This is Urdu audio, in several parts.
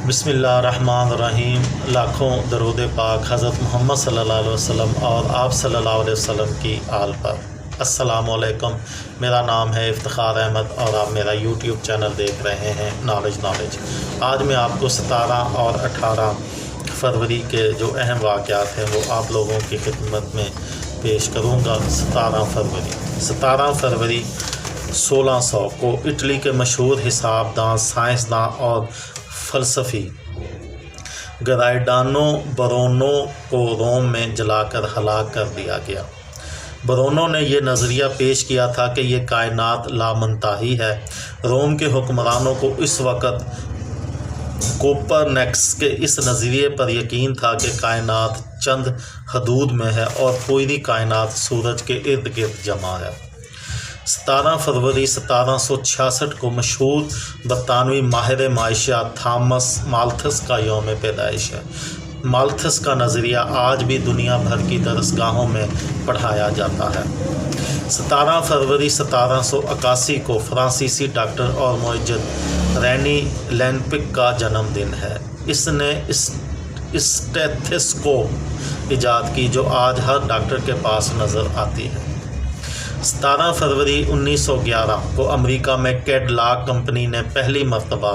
بسم اللہ الرحمن الرحیم۔ لاکھوں درود پاک حضرت محمد صلی اللہ علیہ وسلم اور آپ صلی اللہ علیہ وسلم کی آل پر۔ السلام علیکم، میرا نام ہے افتخار احمد اور آپ میرا یوٹیوب چینل دیکھ رہے ہیں نالج۔ آج میں آپ کو 17 اور 18 فروری کے جو اہم واقعات ہیں وہ آپ لوگوں کی خدمت میں پیش کروں گا۔ 17 فروری 1600 کو اٹلی کے مشہور حساب داں، سائنسداں اور فلسفی گرائیڈانو برونو کو روم میں جلا کر ہلاک کر دیا گیا۔ برونو نے یہ نظریہ پیش کیا تھا کہ یہ کائنات لامنتہی ہے۔ روم کے حکمرانوں کو اس وقت کوپرنیکس کے اس نظریے پر یقین تھا کہ کائنات چند حدود میں ہے اور پوری کائنات سورج کے ارد گرد جمع ہے۔ 17 فروری 1766 کو مشہور برطانوی ماہر معاشیات تھامس مالتھس کا یوم پیدائش ہے۔ مالتھس کا نظریہ آج بھی دنیا بھر کی درسگاہوں میں پڑھایا جاتا ہے۔ 17 فروری 1781 کو فرانسیسی ڈاکٹر اور معجزہ رینی لینپک کا جنم دن ہے۔ اس نے اسٹیتھوسکوپ ایجاد کی جو آج ہر ڈاکٹر کے پاس نظر آتی ہے۔ 17 فروری 1911 کو امریکہ میں کیڈلاک کمپنی نے پہلی مرتبہ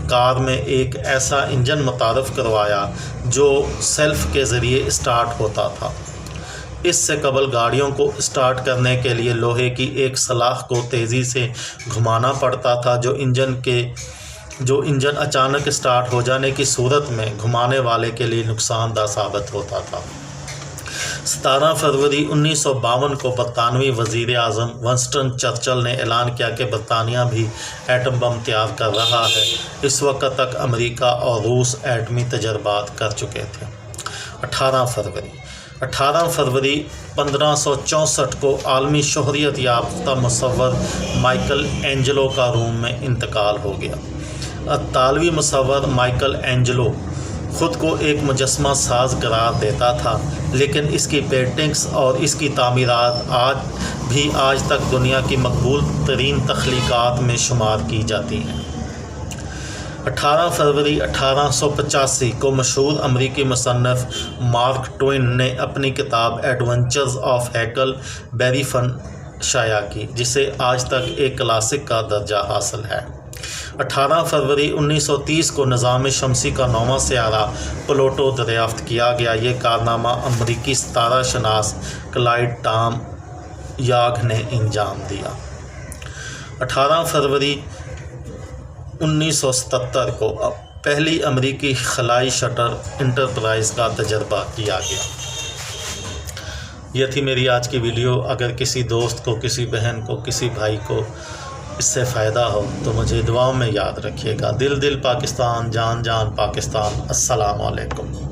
کار میں ایک ایسا انجن متعارف کروایا جو سیلف کے ذریعے اسٹارٹ ہوتا تھا۔ اس سے قبل گاڑیوں کو اسٹارٹ کرنے کے لیے لوہے کی ایک سلاخ کو تیزی سے گھمانا پڑتا تھا جو انجن اچانک اسٹارٹ ہو جانے کی صورت میں گھمانے والے کے لیے نقصان دہ ثابت ہوتا تھا۔ 17 فروری 1952 کو برطانوی وزیر اعظم ونسٹن چرچل نے اعلان کیا کہ برطانیہ بھی ایٹم بم تیار کر رہا ہے۔ اس وقت تک امریکہ اور روس ایٹمی تجربات کر چکے تھے۔ 18 فروری 1564 کو عالمی شہرت یافتہ مصور مائیکل اینجلو کا روم میں انتقال ہو گیا۔ اطالوی مصور مائیکل اینجلو خود کو ایک مجسمہ ساز قرار دیتا تھا، لیکن اس کی پینٹنگز اور اس کی تعمیرات آج تک دنیا کی مقبول ترین تخلیقات میں شمار کی جاتی ہیں۔ 18 فروری 1885 کو مشہور امریکی مصنف مارک ٹوین نے اپنی کتاب ایڈونچرز آف ہیکل بیری فن شائع کی، جسے آج تک ایک کلاسک کا درجہ حاصل ہے۔ 18 فروری 1930 کو نظام شمسی کا 9واں سیارہ پلوٹو دریافت کیا گیا۔ یہ کارنامہ امریکی ستارہ شناس کلائڈ ٹام یاگ نے انجام دیا۔ 18 فروری 1977 کو پہلی امریکی خلائی شٹل انٹرپرائز کا تجربہ کیا گیا۔ یہ تھی میری آج کی ویڈیو۔ اگر کسی دوست کو، کسی بہن کو، کسی بھائی کو اس سے فائدہ ہو تو مجھے دعاؤں میں یاد رکھیے گا۔ دل پاکستان، جان پاکستان۔ السلام علیکم۔